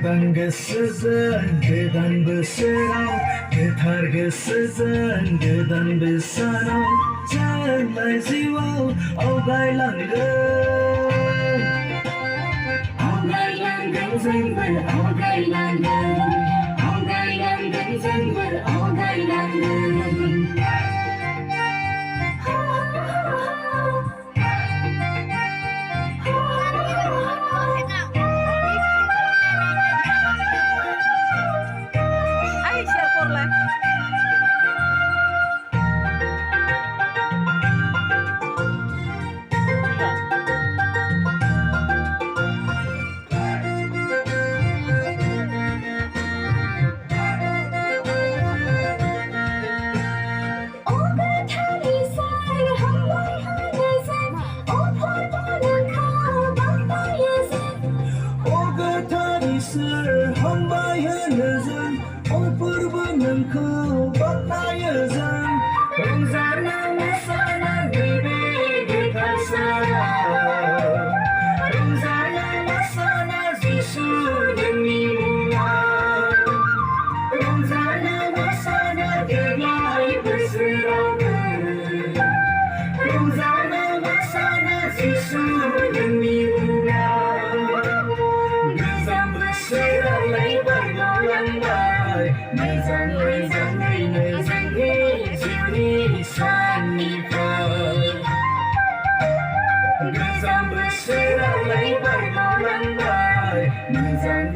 गोदान गोसोजों गोदान बोसोराव गोथार गोसोजों गोदान बोसोराव जोंलाय जिउआव आवगायलांगोन जोंबो आवगायलांगोन जोंबो आवगायलांगोन hambayanızın o kurbanınkı bakmayızın Rımzanımı sana gibi gidersana Rımzanımı sana zişurum yılına Rımzanımı sana dünyayı bısıramı Rımzanımı sana zişurum yılına Sıralay bergoyang-bay Nezang-nezang-nezang Juni-sanipay Gezang bersiralay bergoyang-bay Nezang